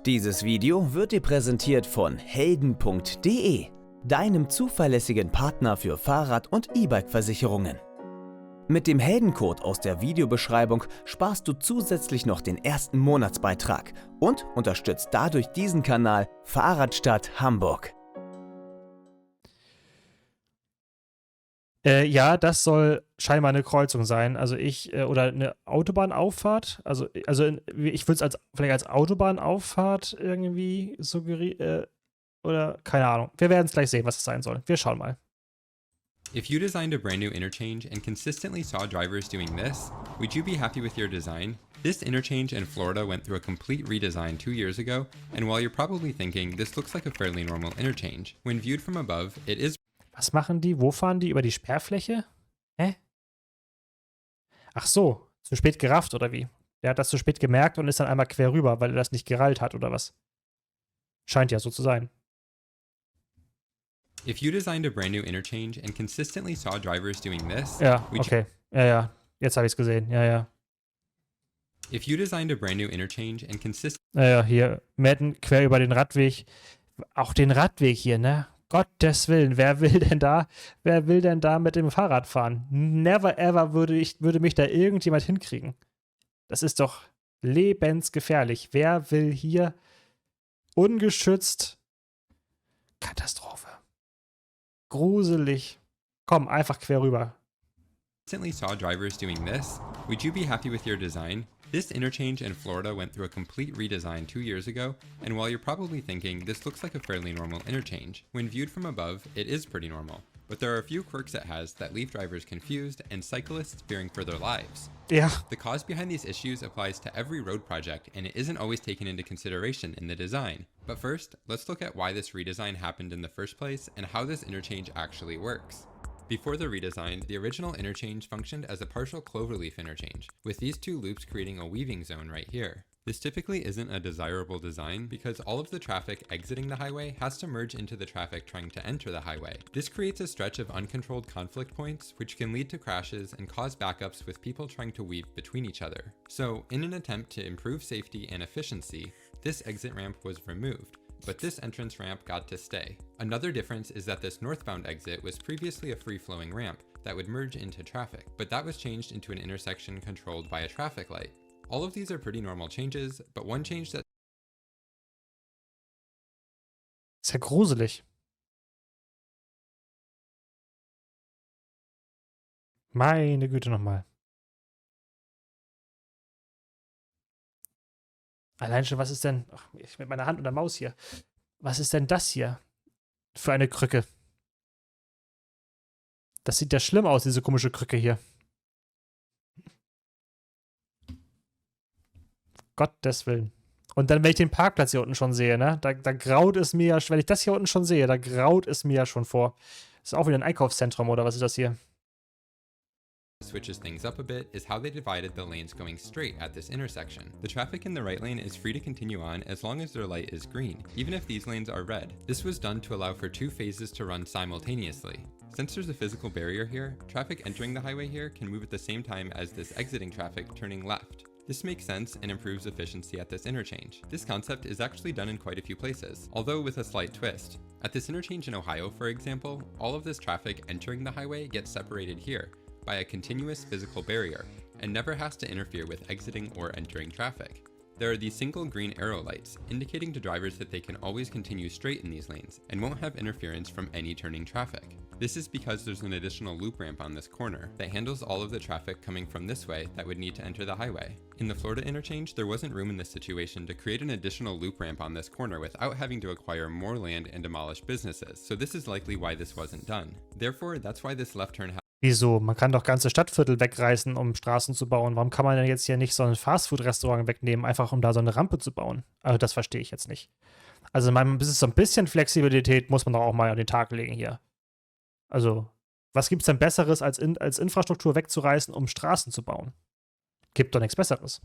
Dieses Video wird dir präsentiert von helden.de, deinem zuverlässigen Partner für Fahrrad- und E-Bike-Versicherungen. Mit dem Heldencode aus der Videobeschreibung sparst du zusätzlich noch den ersten Monatsbeitrag und unterstützt dadurch diesen Kanal Fahrradstadt Hamburg. Ja, das soll scheinbar eine Kreuzung sein. Also oder eine Autobahnauffahrt. Also ich würde es vielleicht als Autobahnauffahrt irgendwie suggerieren. Oder keine Ahnung. Wir werden es gleich sehen, was es sein soll. Wir schauen mal. If you designed a brand new interchange and consistently saw drivers doing this, would you be happy with your design? This interchange in Florida went through a complete redesign 2 years ago, and while you're probably thinking this looks like a fairly normal interchange, when viewed from above, it is. Was machen die? Wo fahren die? Über die Sperrfläche? Hä? Ach so, zu spät gerafft oder wie? Der hat das zu spät gemerkt und ist dann einmal quer rüber, weil er das nicht gerallt hat oder was? Scheint ja so zu sein. If you designed a brand new interchange and consistently saw drivers doing this, ja, okay. Ja. Jetzt habe ich es gesehen. Ja. If you designed a brand new interchange and Ja, hier, Madden quer über den Radweg. Auch den Radweg hier, ne? Gottes Willen, wer will denn da mit dem Fahrrad fahren? Never ever würde mich da irgendjemand hinkriegen. Das ist doch lebensgefährlich. Wer will hier ungeschützt? Katastrophe. Gruselig. Komm, einfach quer rüber. Consistently saw drivers doing this, would you be happy with your design? This interchange in Florida went through a complete redesign 2 years ago, and while you're probably thinking this looks like a fairly normal interchange, when viewed from above, it is pretty normal. But there are a few quirks it has that leave drivers confused and cyclists fearing for their lives. Yeah. The cause behind these issues applies to every road project, and it isn't always taken into consideration in the design. But first, let's look at why this redesign happened in the first place and how this interchange actually works. Before the redesign, the original interchange functioned as a partial cloverleaf interchange, with these two loops creating a weaving zone right here. This typically isn't a desirable design because all of the traffic exiting the highway has to merge into the traffic trying to enter the highway. This creates a stretch of uncontrolled conflict points, which can lead to crashes and cause backups with people trying to weave between each other. So, in an attempt to improve safety and efficiency, this exit ramp was removed. But this entrance ramp got to stay. Another difference is that this northbound exit was previously a free-flowing ramp that would merge into traffic, but that was changed into an intersection controlled by a traffic light. All of these are pretty normal changes, but one change that ist ja gruselig. Meine Güte nochmal. Allein schon, was ist denn... Ach, ich mit meiner Hand und der Maus hier. Was ist denn das hier für eine Krücke? Das sieht ja schlimm aus, diese komische Krücke hier. Gottes Willen. Und dann, wenn ich den Parkplatz hier unten schon sehe, ne? Da graut es mir ja... Wenn ich das hier unten schon sehe, da graut es mir ja schon vor. Ist auch wieder ein Einkaufszentrum, oder was ist das hier? switches things up a bit is how they divided the lanes going straight at this intersection. The traffic in the right lane is free to continue on as long as their light is green, even if these lanes are red. This was done to allow for 2 phases to run simultaneously. Since there's a physical barrier here, traffic entering the highway here can move at the same time as this exiting traffic turning left. This makes sense and improves efficiency at this interchange. This concept is actually done in quite a few places, although with a slight twist. At this interchange in Ohio, for example, all of this traffic entering the highway gets separated here by a continuous physical barrier and never has to interfere with exiting or entering traffic. There are these single green arrow lights, indicating to drivers that they can always continue straight in these lanes and won't have interference from any turning traffic. This is because there's an additional loop ramp on this corner that handles all of the traffic coming from this way that would need to enter the highway. In the Florida interchange, there wasn't room in this situation to create an additional loop ramp on this corner without having to acquire more land and demolish businesses, so this is likely why this wasn't done. Therefore, that's why this left turn. Wieso? Man kann doch ganze Stadtviertel wegreißen, um Straßen zu bauen. Warum kann man denn jetzt hier nicht so ein Fastfood-Restaurant wegnehmen, einfach um da so eine Rampe zu bauen? Also das verstehe ich jetzt nicht. Also so ein bisschen Flexibilität muss man doch auch mal an den Tag legen hier. Also, was gibt es denn Besseres, als Infrastruktur wegzureißen, um Straßen zu bauen? Gibt doch nichts Besseres.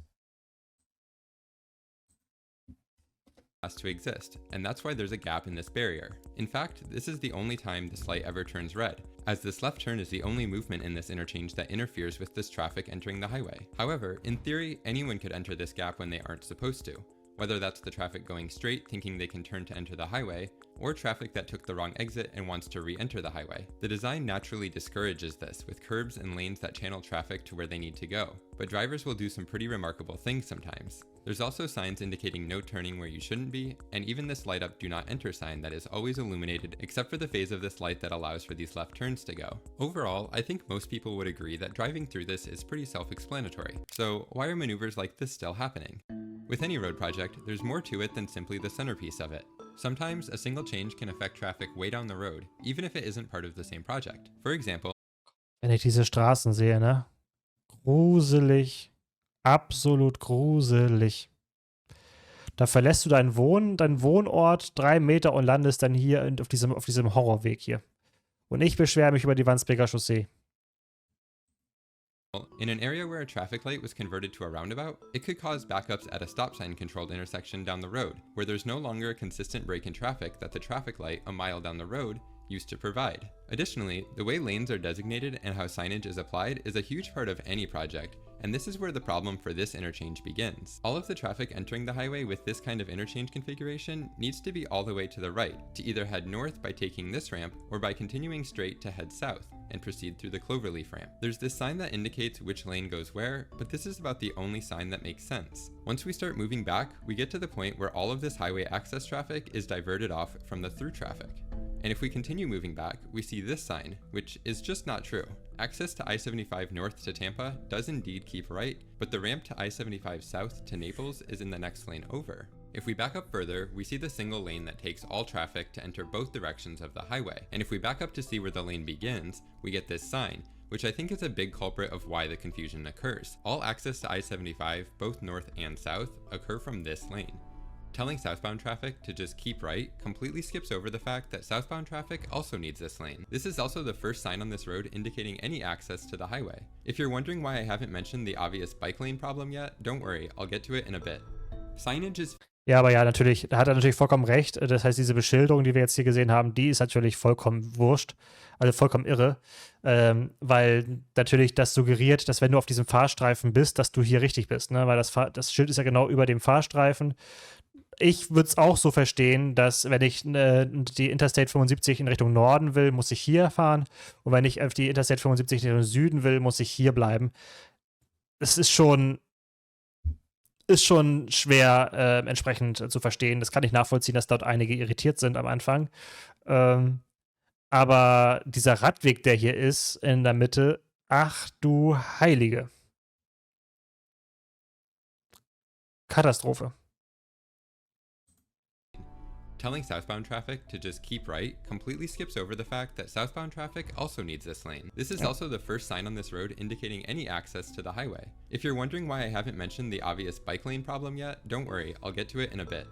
Has to exist, and that's why there's a gap in this barrier. In fact, this is the only time this light ever turns red, as this left turn is the only movement in this interchange that interferes with this traffic entering the highway. However, in theory, anyone could enter this gap when they aren't supposed to. whether that's the traffic going straight thinking they can turn to enter the highway, or traffic that took the wrong exit and wants to re-enter the highway. The design naturally discourages this with curbs and lanes that channel traffic to where they need to go, but drivers will do some pretty remarkable things sometimes. There's also signs indicating no turning where you shouldn't be, and even this light up do not enter sign that is always illuminated except for the phase of this light that allows for these left turns to go. Overall, I think most people would agree that driving through this is pretty self-explanatory. So why are maneuvers like this still happening? With any road project, there's more to it than simply the centerpiece of it. Sometimes a single change can affect traffic way down the road, even if it isn't part of the same project. For example, Wenn ich diese Straßen sehe, ne? Gruselig. Absolut gruselig. Da verlässt du deinen Wohnort 3 Meter und landest dann hier auf diesem Horrorweg hier. Und ich beschwere mich über die Wandsbeker Chaussee. in an area where a traffic light was converted to a roundabout, it could cause backups at a stop sign controlled intersection down the road, where there's no longer a consistent break in traffic that the traffic light a mile down the road used to provide. Additionally, the way lanes are designated and how signage is applied is a huge part of any project, and this is where the problem for this interchange begins. All of the traffic entering the highway with this kind of interchange configuration needs to be all the way to the right, to either head north by taking this ramp or by continuing straight to head south and proceed through the cloverleaf ramp. There's this sign that indicates which lane goes where, but this is about the only sign that makes sense. Once we start moving back, we get to the point where all of this highway access traffic is diverted off from the through traffic. And if we continue moving back, we see this sign, which is just not true. Access to I-75 north to Tampa does indeed keep right, but the ramp to I-75 south to Naples is in the next lane over. If we back up further, we see the single lane that takes all traffic to enter both directions of the highway. And if we back up to see where the lane begins, we get this sign, which I think is a big culprit of why the confusion occurs. All access to I-75, both north and south, occur from this lane. Telling southbound traffic to just keep right completely skips over the fact that southbound traffic also needs this lane. This is also the first sign on this road indicating any access to the highway. If you're wondering why I haven't mentioned the obvious bike lane problem yet, don't worry, I'll get to it in a bit. Signage is Ja, aber ja, natürlich, da hat er natürlich vollkommen recht. Das heißt, diese Beschilderung, die wir jetzt hier gesehen haben, die ist natürlich vollkommen wurscht, also vollkommen irre, weil natürlich das suggeriert, dass wenn du auf diesem Fahrstreifen bist, dass du hier richtig bist, ne? Weil das Schild ist ja genau über dem Fahrstreifen. Ich würde es auch so verstehen, dass wenn ich die Interstate 75 in Richtung Norden will, muss ich hier fahren, und wenn ich auf die Interstate 75 in Richtung Süden will, muss ich hier bleiben. Es ist schon schwer entsprechend zu verstehen. Das kann ich nachvollziehen, dass dort einige irritiert sind am Anfang. Aber dieser Radweg, der hier ist, in der Mitte, ach du Heilige. Katastrophe. Telling southbound traffic to just keep right completely skips over the fact that southbound traffic also needs this lane. This is also the first sign on this road indicating any access to the highway. If you're wondering why I haven't mentioned the obvious bike lane problem yet, don't worry, I'll get to it in a bit.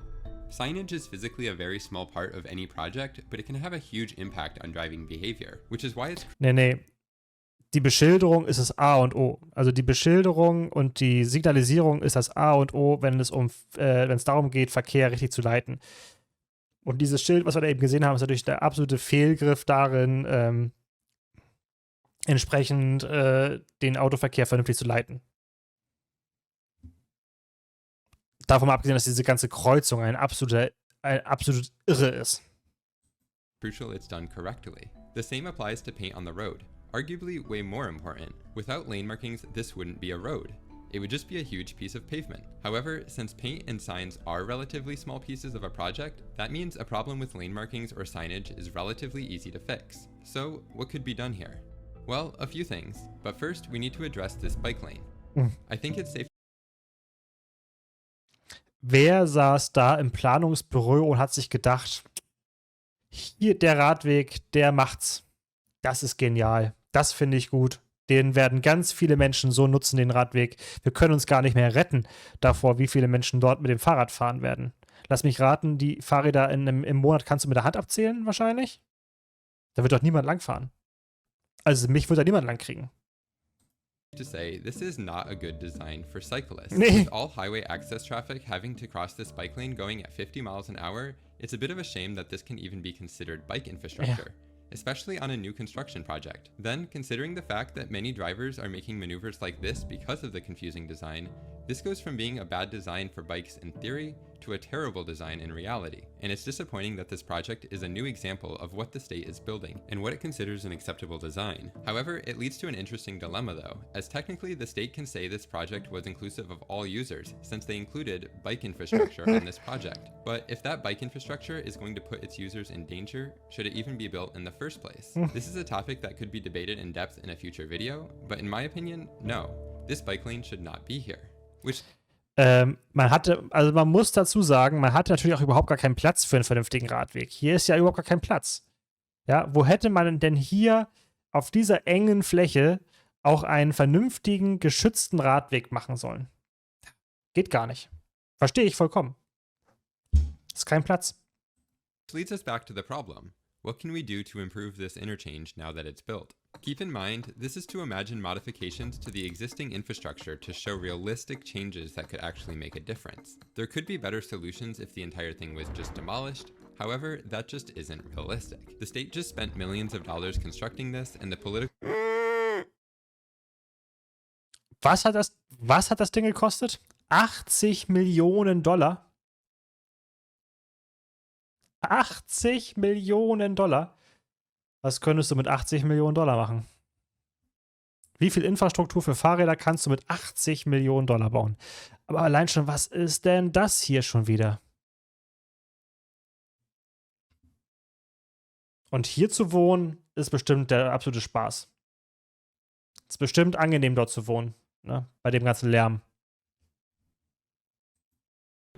Signage is physically a very small part of any project, but it can have a huge impact on driving behavior, which is why it's... Nee. Die Beschilderung ist das A und O. Also die Beschilderung und die Signalisierung ist das A und O, wenn es darum geht, Verkehr richtig zu leiten. Und dieses Schild, was wir da eben gesehen haben, ist natürlich der absolute Fehlgriff darin, entsprechend den Autoverkehr vernünftig zu leiten. Davon mal abgesehen, dass diese ganze Kreuzung ein absolut irre ist. Crucial it's done correctly. The same applies to paint on the road. Arguably way more important. Without lane markings, this wouldn't be a road. It would just be a huge piece of pavement. However, since paint and signs are relatively small pieces of a project, that means a problem with lane markings or signage is relatively easy to fix. So, what could be done here? Well, a few things, but first we need to address this bike lane. I think it's safe. Wer saß da im Planungsbüro und hat sich gedacht, hier der Radweg, der macht's. Das ist genial. Das finde ich gut. Den werden ganz viele Menschen so nutzen, den Radweg. Wir können uns gar nicht mehr retten davor, wie viele Menschen dort mit dem Fahrrad fahren werden. Lass mich raten, die Fahrräder im Monat kannst du mit der Hand abzählen wahrscheinlich? Da wird doch niemand langfahren. Also mich wird da niemand langkriegen. To say, this is not a good design for cyclists. Nee. With all highway access traffic having to cross this bike lane going at 50 miles an hour, it's a bit of a shame that this can even be considered bike infrastructure. Yeah. Especially on a new construction project. Then, considering the fact that many drivers are making maneuvers like this because of the confusing design, this goes from being a bad design for bikes in theory to a terrible design in reality, and it's disappointing that this project is a new example of what the state is building and what it considers an acceptable design. However, it leads to an interesting dilemma though, as technically the state can say this project was inclusive of all users, since they included bike infrastructure on this project. But if that bike infrastructure is going to put its users in danger, should it even be built in the first place? This is a topic that could be debated in depth in a future video, but in my opinion, no. This bike lane should not be here. Which man muss dazu sagen, man hatte natürlich auch überhaupt gar keinen Platz für einen vernünftigen Radweg. Hier ist ja überhaupt gar kein Platz. Ja, wo hätte man denn hier auf dieser engen Fläche auch einen vernünftigen, geschützten Radweg machen sollen? Geht gar nicht. Verstehe ich vollkommen. Ist kein Platz. leads us back to the problem. What can we do to improve this interchange now that it's built? Keep in mind, this is to imagine modifications to the existing infrastructure to show realistic changes that could actually make a difference. There could be better solutions if the entire thing was just demolished. However, that just isn't realistic. The state just spent millions of dollars constructing this, and the political... Was hat das Ding gekostet? 80 Millionen Dollar. 80 Millionen Dollar. Was könntest du mit 80 Millionen Dollar machen? Wie viel Infrastruktur für Fahrräder kannst du mit 80 Millionen Dollar bauen? Aber allein schon, was ist denn das hier schon wieder? Und hier zu wohnen, ist bestimmt der absolute Spaß. Ist bestimmt angenehm, dort zu wohnen, ne? Bei dem ganzen Lärm.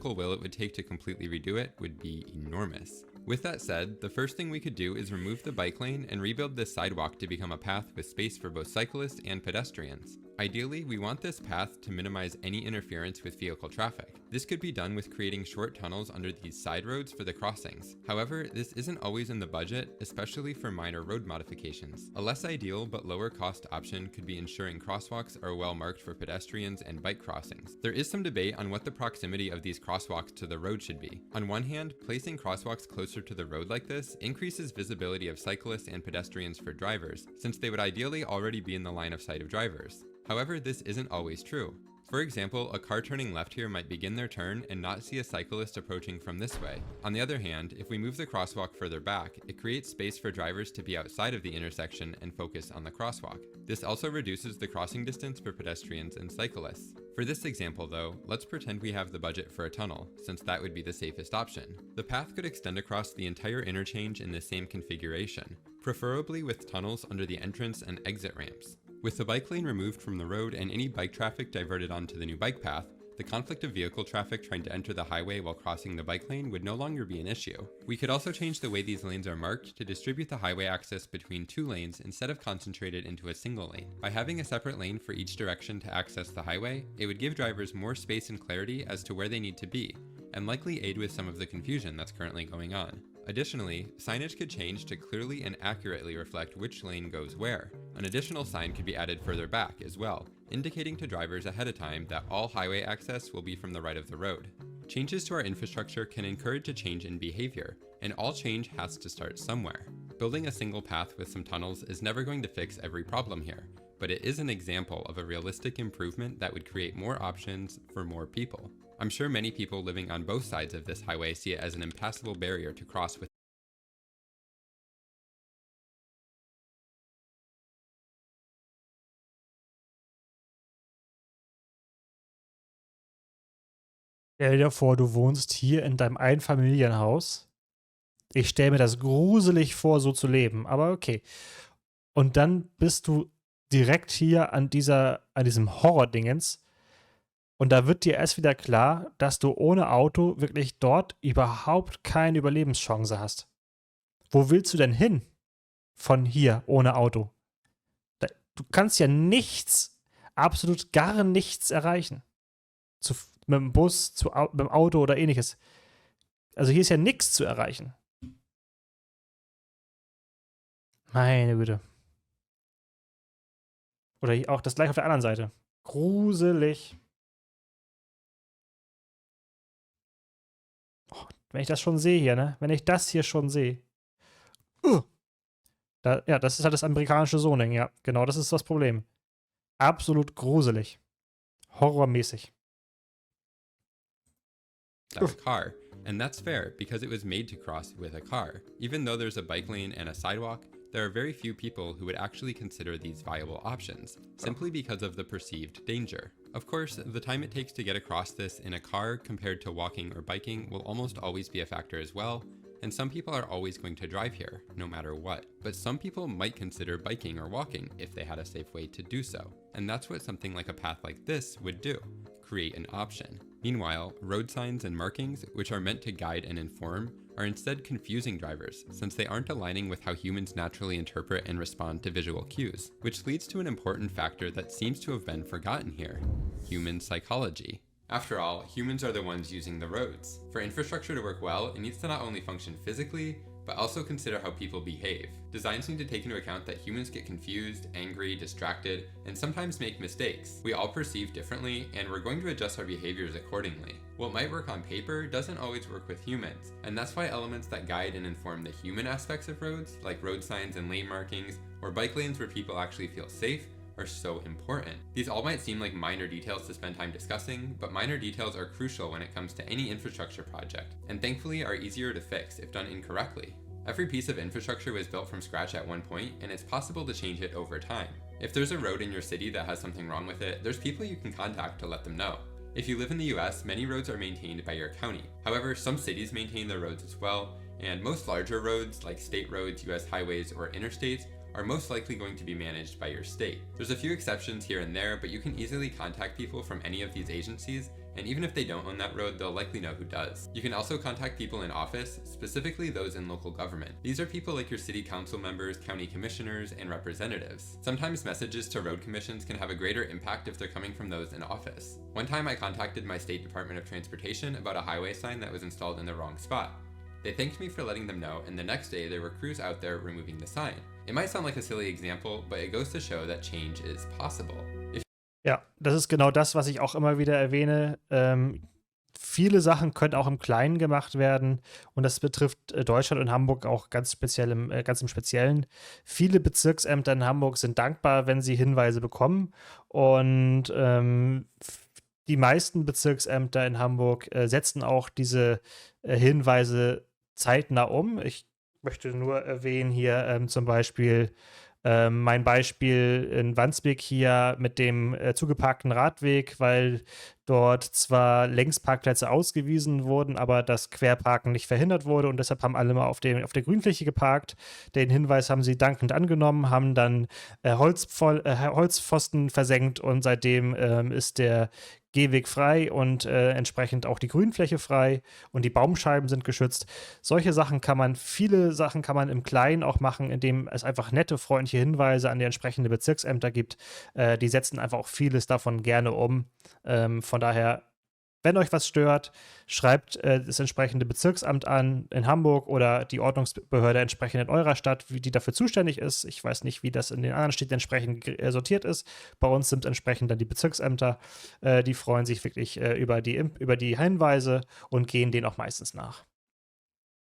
will it would take to completely redo it would be enormous. With that said, the first thing we could do is remove the bike lane and rebuild this sidewalk to become a path with space for both cyclists and pedestrians. Ideally, we want this path to minimize any interference with vehicle traffic. This could be done with creating short tunnels under these side roads for the crossings. However, this isn't always in the budget, especially for minor road modifications. A less ideal but lower cost option could be ensuring crosswalks are well marked for pedestrians and bike crossings. There is some debate on what the proximity of these crosswalks to the road should be. On one hand, placing crosswalks closer to the road like this increases visibility of cyclists and pedestrians for drivers, since they would ideally already be in the line of sight of drivers. However, this isn't always true. For example, a car turning left here might begin their turn and not see a cyclist approaching from this way. On the other hand, if we move the crosswalk further back, it creates space for drivers to be outside of the intersection and focus on the crosswalk. This also reduces the crossing distance for pedestrians and cyclists. For this example though, let's pretend we have the budget for a tunnel, since that would be the safest option. The path could extend across the entire interchange in the same configuration, preferably with tunnels under the entrance and exit ramps. With the bike lane removed from the road and any bike traffic diverted onto the new bike path, the conflict of vehicle traffic trying to enter the highway while crossing the bike lane would no longer be an issue. We could also change the way these lanes are marked to distribute the highway access between two lanes instead of concentrated into a single lane. By having a separate lane for each direction to access the highway, it would give drivers more space and clarity as to where they need to be, and likely aid with some of the confusion that's currently going on. Additionally, signage could change to clearly and accurately reflect which lane goes where. An additional sign could be added further back as well, indicating to drivers ahead of time that all highway access will be from the right of the road. Changes to our infrastructure can encourage a change in behavior, and all change has to start somewhere. Building a single path with some tunnels is never going to fix every problem here, but it is an example of a realistic improvement that would create more options for more people. I'm sure many people living on both sides of this highway see it as an impassable barrier to cross with. Stell dir vor, du wohnst hier in deinem Einfamilienhaus. Ich stelle mir das gruselig vor, so zu leben, aber okay. Und dann bist du direkt hier an diesem Horror-Dingens. Und da wird dir erst wieder klar, dass du ohne Auto wirklich dort überhaupt keine Überlebenschance hast. Wo willst du denn hin von hier ohne Auto? Du kannst ja nichts, absolut gar nichts erreichen. Mit dem Bus, mit dem Auto oder ähnliches. Also hier ist ja nichts zu erreichen. Meine Güte. Oder auch das gleiche auf der anderen Seite. Gruselig. Oh, wenn ich das schon sehe hier, ne? Wenn ich das hier schon sehe. Ja, das ist halt das amerikanische Zoning, ja. Genau, das ist das Problem. Absolut gruselig. Horrormäßig. without a car. And that's fair because it was made to cross with a car. Even though there's a bike lane and a sidewalk, there are very few people who would actually consider these viable options, simply because of the perceived danger. Of course, the time it takes to get across this in a car compared to walking or biking will almost always be a factor as well, and some people are always going to drive here, no matter what. But some people might consider biking or walking if they had a safe way to do so, and that's what something like a path like this would do, create an option. Meanwhile, road signs and markings, which are meant to guide and inform, are instead confusing drivers, since they aren't aligning with how humans naturally interpret and respond to visual cues, which leads to an important factor that seems to have been forgotten here: human psychology. After all, humans are the ones using the roads. For infrastructure to work well, it needs to not only function physically, but also consider how people behave. Designs need to take into account that humans get confused, angry, distracted, and sometimes make mistakes. We all perceive differently, and we're going to adjust our behaviors accordingly. What might work on paper doesn't always work with humans, and that's why elements that guide and inform the human aspects of roads, like road signs and lane markings, or bike lanes where people actually feel safe, are so important. These all might seem like minor details to spend time discussing, but minor details are crucial when it comes to any infrastructure project, and thankfully are easier to fix if done incorrectly. Every piece of infrastructure was built from scratch at one point, and it's possible to change it over time. If there's a road in your city that has something wrong with it, there's people you can contact to let them know. If you live in the US, many roads are maintained by your county. However, some cities maintain their roads as well, and most larger roads, like state roads, US highways, or interstates, are most likely going to be managed by your state. There's a few exceptions here and there, but you can easily contact people from any of these agencies, and even if they don't own that road, they'll likely know who does. You can also contact people in office, specifically those in local government. These are people like your city council members, county commissioners, and representatives. Sometimes messages to road commissions can have a greater impact if they're coming from those in office. One time I contacted my state Department of Transportation about a highway sign that was installed in the wrong spot. They thanked me for letting them know, and the next day there were crews out there removing the sign. It might sound like a silly example, but it goes to show that change is possible. Ja, das ist genau das, was ich auch immer wieder erwähne. Viele Sachen können auch im Kleinen gemacht werden, und das betrifft Deutschland und Hamburg auch ganz im Speziellen. Viele Bezirksämter in Hamburg sind dankbar, wenn sie Hinweise bekommen, und die meisten Bezirksämter in Hamburg setzen auch diese Hinweise zeitnah um. Ich möchte nur erwähnen hier zum Beispiel mein Beispiel in Wandsbek hier mit dem zugeparkten Radweg, weil dort zwar Längsparkplätze ausgewiesen wurden, aber das Querparken nicht verhindert wurde, und deshalb haben alle mal auf der Grünfläche geparkt. Den Hinweis haben sie dankend angenommen, haben dann Holzpfosten versenkt, und seitdem ist der Gehweg frei und entsprechend auch die Grünfläche frei, und die Baumscheiben sind geschützt. Viele Sachen kann man im Kleinen auch machen, indem es einfach nette, freundliche Hinweise an die entsprechenden Bezirksämter gibt. Die setzen einfach auch vieles davon gerne um. Von daher, wenn euch was stört, schreibt das entsprechende Bezirksamt an in Hamburg oder die Ordnungsbehörde entsprechend in eurer Stadt, wie die dafür zuständig ist. Ich weiß nicht, wie das in den anderen Städten entsprechend sortiert ist. Bei uns sind entsprechend dann die Bezirksämter. Die freuen sich wirklich über die Hinweise und gehen denen auch meistens nach.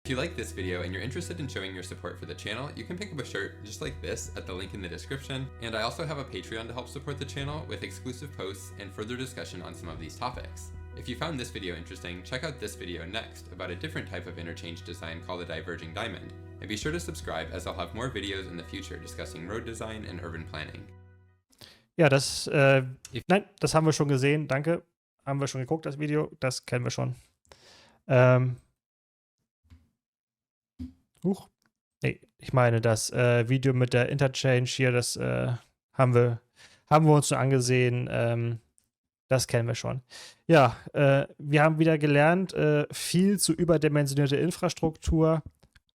If you like this video and you're interested in showing your support for the channel, you can pick up a shirt just like this at the link in the description, and I also have a Patreon to help support the channel with exclusive posts and further discussion on some of these topics. If you found this video interesting, check out this video next about a different type of interchange design called a diverging diamond, and be sure to subscribe as I'll have more videos in the future discussing road design and urban planning. Ja, das haben wir schon gesehen, danke. Haben wir schon geguckt, das Video, das kennen wir schon. Ich meine, das Video mit der Interchange hier, das haben wir uns schon angesehen. Das kennen wir schon. Ja, wir haben wieder gelernt, viel zu überdimensionierte Infrastruktur,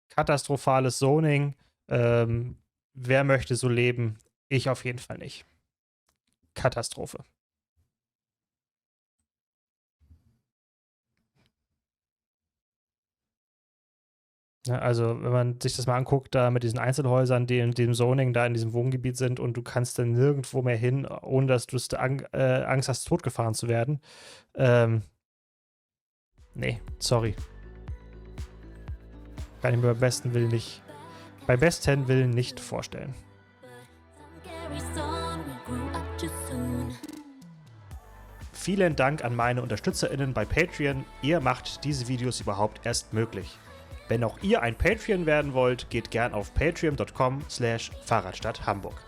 katastrophales Zoning. Wer möchte so leben? Ich auf jeden Fall nicht. Katastrophe. Ja, also, wenn man sich das mal anguckt, da mit diesen Einzelhäusern, die in dem Zoning da in diesem Wohngebiet sind, und du kannst dann nirgendwo mehr hin, ohne dass du Angst hast, totgefahren zu werden. Nee, sorry. Kann ich mir beim besten Willen nicht vorstellen. vielen Dank an meine UnterstützerInnen bei Patreon. Ihr macht diese Videos überhaupt erst möglich. Wenn auch ihr ein Patreon werden wollt, geht gern auf patreon.com/Fahrradstadt Hamburg.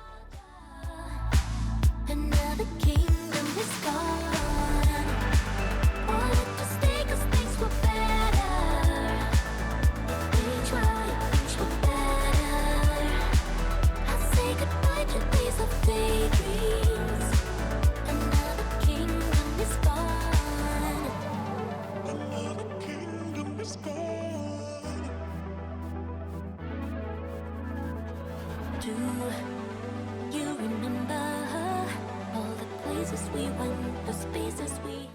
Another kingdom is gone. All of the stakes were better. We tried for better. I say goodbye to days of daydreams. Another kingdom is gone. Another kingdom is gone. Do you remember all the places we went, the spaces we